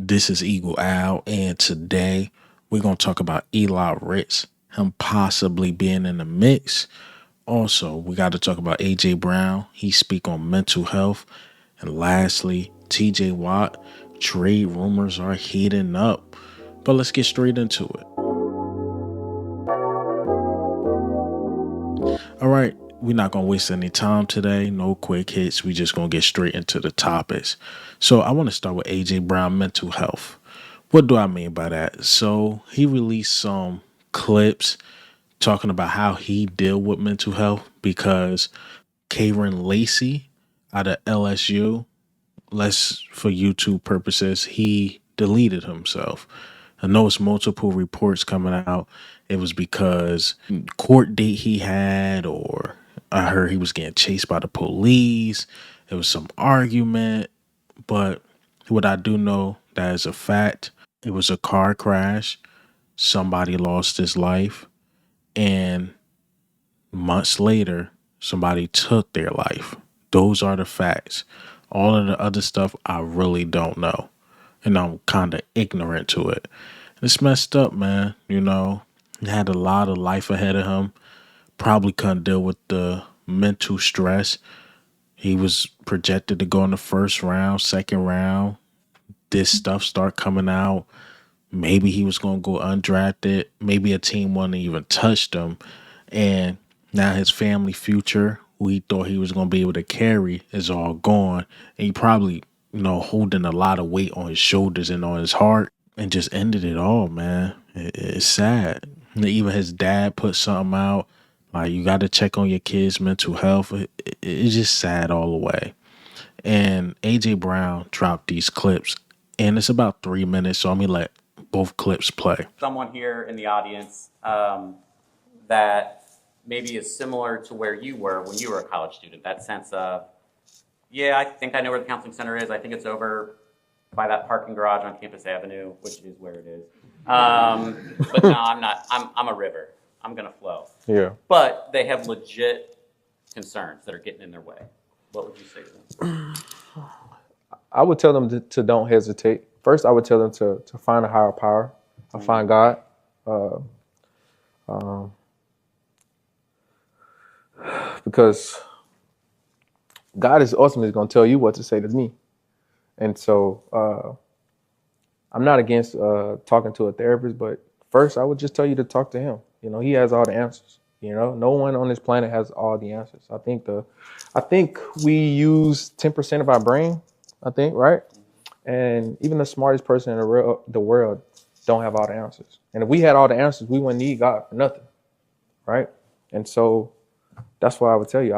This is Eagle Al, and today we're going to talk about Eli Ricks, him possibly being in the mix. Also, we got to talk about AJ Brown. He speak on mental health. And lastly, TJ Watt. Trade rumors are heating up. But let's get straight into it. All right, we're not going to waste any time today. No quick hits. We just going to get straight into the topics. So I want to start with AJ Brown mental health. What do I mean by that? So he released some clips talking about how he deal with mental health because Karen Lacey out of LSU, less for YouTube purposes, he deleted himself. I know it's multiple reports coming out. It was because court date he had, or I heard he was getting chased by the police. It was some argument, but what I do know that is a fact. It was a car crash. Somebody lost his life, and months later, somebody took their life. Those are the facts. All of the other stuff, I really don't know. And I'm kind of ignorant to it. It's messed up, man. You know, he had a lot of life ahead of him. Probably couldn't deal with the mental stress. He was projected to go in the first round, second round. This stuff start coming out. Maybe he was going to go undrafted. Maybe a team wouldn't even touched him. And now his family future, who he thought he was going to be able to carry, is all gone. And he probably, holding a lot of weight on his shoulders and on his heart, and just ended it all, man. It's sad. And even his dad put something out, like, you got to check on your kids' mental health. It's just sad all the way. And AJ Brown dropped these clips, and it's about 3 minutes, so I'm going to let both clips play. Someone here in the audience that maybe is similar to where you were when you were a college student, that sense of, yeah, I think I know where the counseling center is. I think it's over by that parking garage on Campus Avenue, which is where it is. But no, I'm not. I'm a river. I'm going to flow. Yeah. But they have legit concerns that are getting in their way. What would you say to them? I would tell them to don't hesitate. First, I would tell them to find a higher power, to find God. Because God is ultimately going to tell you what to say to me. And so I'm not against talking to a therapist, but first I would just tell you to talk to him. He has all the answers. No one on this planet has all the answers. I think we use 10% of our brain, right? And even the smartest person in the world don't have all the answers. And if we had all the answers, we wouldn't need God for nothing, right? And so that's why I would tell you,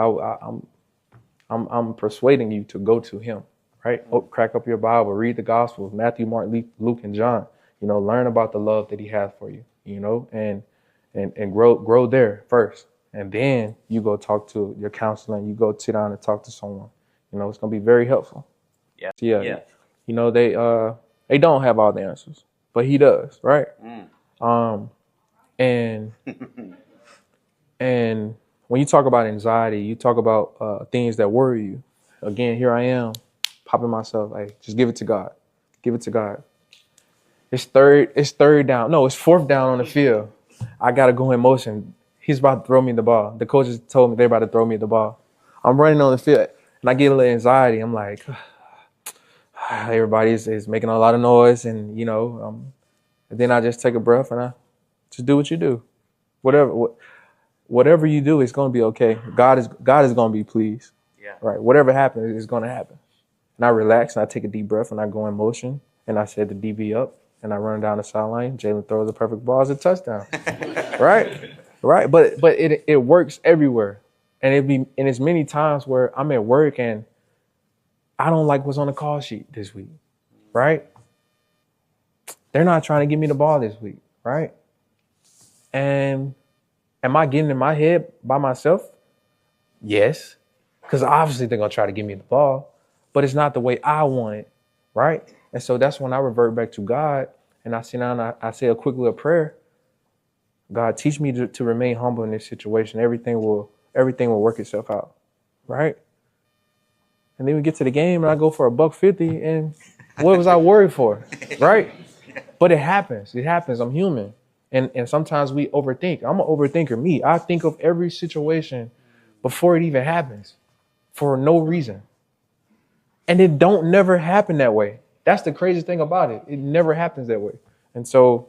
I'm persuading you to go to him, right? Crack up your Bible, read the Gospels, Matthew, Mark, Luke, and John. Learn about the love that he has for you, and grow there first. And then you go talk to your counselor and you go sit down and talk to someone. It's going to be very helpful. Yeah. They don't have all the answers, but he does, right? And when you talk about anxiety, you talk about things that worry you. Again, here I am, popping myself. Hey, just give it to God. Give it to God. It's third down. No, it's fourth down on the field. I gotta go in motion. He's about to throw me the ball. The coaches told me they're about to throw me the ball. I'm running on the field, and I get a little anxiety. I'm like, everybody is making a lot of noise, and and then I just take a breath and I just do what you do. Whatever you do, it's gonna be okay. God is gonna be pleased. Yeah. Right. Whatever happens is gonna happen. And I relax and I take a deep breath and I go in motion and I set the DB up and I run down the sideline. Jalen throws a perfect ball as a touchdown. Right. Right. But it works everywhere. And it's many times where I'm at work and I don't like what's on the call sheet this week. Right. They're not trying to give me the ball this week. Right. And am I getting in my head by myself? Yes. Because obviously they're going to try to give me the ball, but it's not the way I want it, right? And so that's when I revert back to God and I sit down and I say a quick little prayer. God, teach me to remain humble in this situation. Everything will work itself out, right? And then we get to the game and I go for $150 and what was I worried for? right? But it happens. It happens. I'm human. And sometimes we overthink. I'm an overthinker. Me, I think of every situation before it even happens for no reason. And it don't never happen that way. That's the craziest thing about it. It never happens that way. And so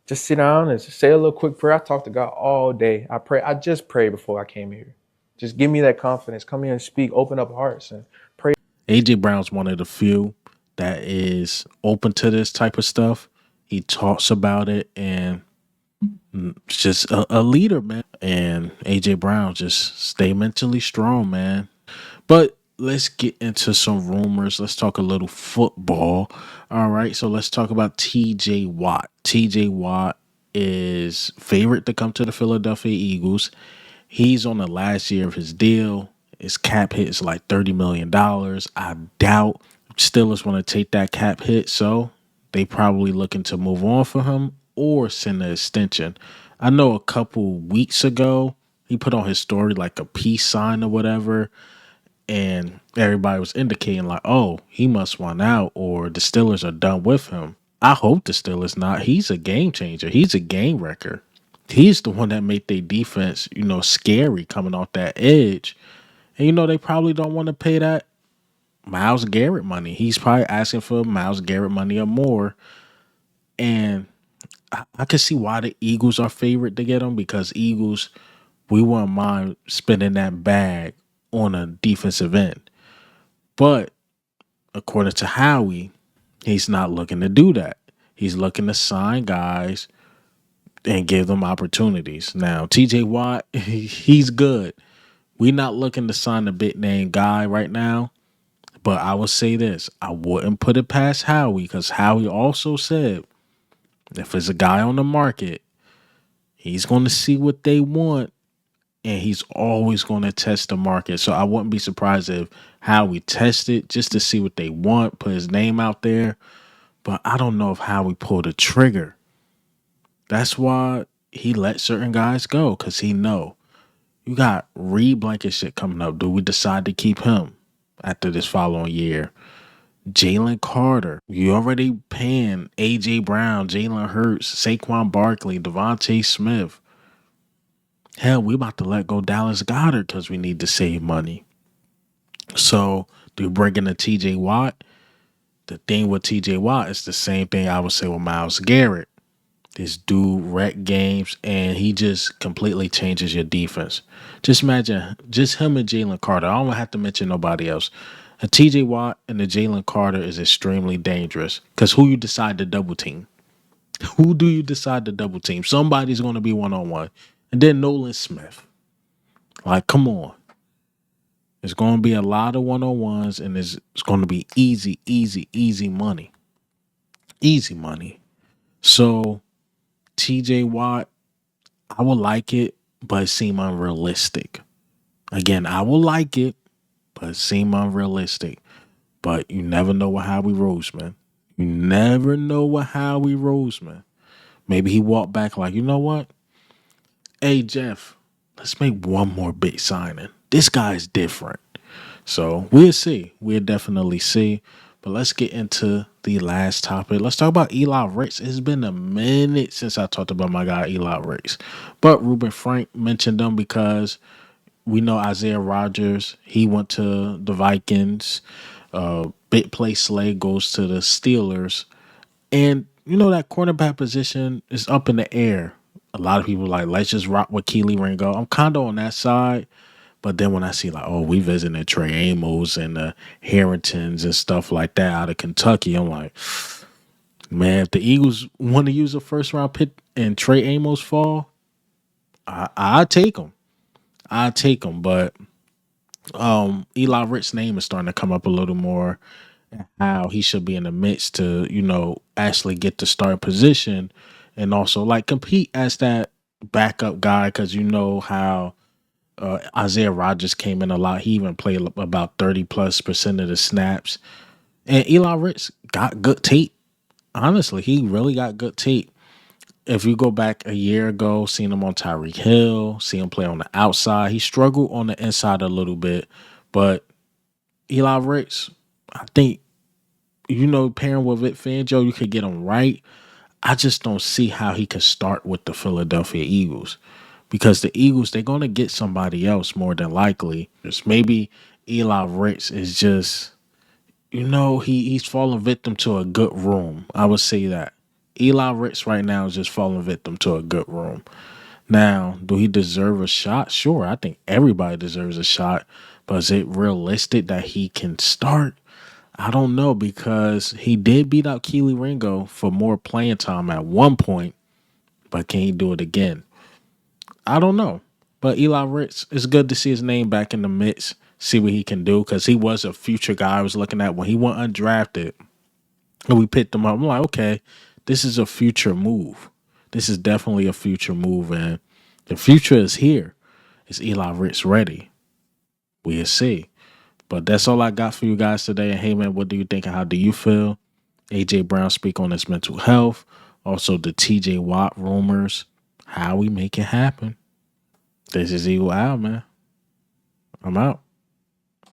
just sit down and just say a little quick prayer. I talk to God all day. I pray. I just prayed before I came here. Just give me that confidence. Come here and speak. Open up hearts and pray. AJ Brown's one of the few that is open to this type of stuff. He talks about it and just a leader, man. And AJ Brown just stay mentally strong, man. But let's get into some rumors. Let's talk a little football. All right, so let's talk about TJ Watt. TJ Watt is favorite to come to the Philadelphia Eagles. He's on the last year of his deal. His cap hit is like $30 million. I doubt Steelers want to take that cap hit, so they probably looking to move on for him or send an extension. I know a couple weeks ago, he put on his story like a peace sign or whatever, and everybody was indicating like, oh, he must want out or the Steelers are done with him. I hope the Steelers not. He's a game changer. He's a game wrecker. He's the one that made their defense, scary coming off that edge. And they probably don't want to pay that Myles Garrett money. He's probably asking for Myles Garrett money or more. And I can see why the Eagles are favorite to get him, because Eagles, we wouldn't mind spending that bag on a defensive end. But according to Howie, he's not looking to do that. He's looking to sign guys and give them opportunities. Now, TJ Watt, he's good. We're not looking to sign a big name guy right now. But I would say this. I wouldn't put it past Howie, because Howie also said if there's a guy on the market, he's going to see what they want, and he's always going to test the market. So I wouldn't be surprised if Howie tested just to see what they want, put his name out there. But I don't know if Howie pulled a trigger. That's why he let certain guys go, because he know. You got Reed Blankenship coming up. Do we decide to keep him after this following year? Jalen Carter. You already paying A.J. Brown, Jalen Hurts, Saquon Barkley, Devontae Smith. Hell, we about to let go Dallas Goedert because we need to save money. So, do we bring in a T.J. Watt? The thing with T.J. Watt is the same thing I would say with Myles Garrett. This dude wreck games, and he just completely changes your defense. Just imagine, just him and Jalen Carter. I don't have to mention nobody else. A TJ Watt and a Jalen Carter is extremely dangerous, because who you decide to double team? Who do you decide to double team? Somebody's going to be one-on-one. And then Nolan Smith. Like, come on. It's going to be a lot of one-on-ones, and it's going to be easy, easy, easy money. Easy money. So, TJ Watt, I would like it, but it seemed unrealistic. Again, I will like it, but it seemed unrealistic. But you never know what Howie rolls, man. You never know what Howie rolls, man. Maybe he walked back like, you know what? Hey, Jeff, let's make one more big signing. This guy's different. So we'll see. We'll definitely see. But let's get into the last topic. Let's talk about Eli Ricks. It's been a minute since I talked about my guy, Eli Ricks. But Ruben Frank mentioned them because we know Isaiah Rodgers. He went to the Vikings. Big play Slay goes to the Steelers. And, that cornerback position is up in the air. A lot of people like, let's just rock with Keely Ringo. I'm kind of on that side. But then when I see like, oh, we visited Trey Amos and the Harringtons and stuff like that out of Kentucky, I'm like, man, if the Eagles want to use a first round pick and Trey Amos fall, I take them. I take them. But Eli Ricks' name is starting to come up a little more. How he should be in the midst to, actually get the starting position and also like compete as that backup guy, because how Isaiah Rodgers came in a lot. He even played about 30+% of the snaps. And Eli Ricks got good tape. Honestly, he really got good tape. If you go back a year ago, seen him on Tyreek Hill, see him play on the outside. He struggled on the inside a little bit, but Eli Ricks, I think pairing with Vic Fangio, you could get him right. I just don't see how he could start with the Philadelphia Eagles because the Eagles, they're going to get somebody else more than likely. It's maybe Eli Ricks is just, he's falling victim to a good room. I would say that. Eli Ricks right now is just falling victim to a good room. Now, do he deserve a shot? Sure, I think everybody deserves a shot. But is it realistic that he can start? I don't know because he did beat out Keely Ringo for more playing time at one point, but can he do it again? I don't know. But Eli Ricks, it's good to see his name back in the mix, see what he can do because he was a future guy I was looking at when he went undrafted and we picked him up. I'm like, okay, this is a future move. This is definitely a future move, and the future is here. Is Eli Ricks ready? We'll see. But that's all I got for you guys today. And hey, man, what do you think and how do you feel? AJ Brown speak on his mental health. Also, the TJ Watt rumors. How we make it happen. This is Eagle Out, man. I'm out.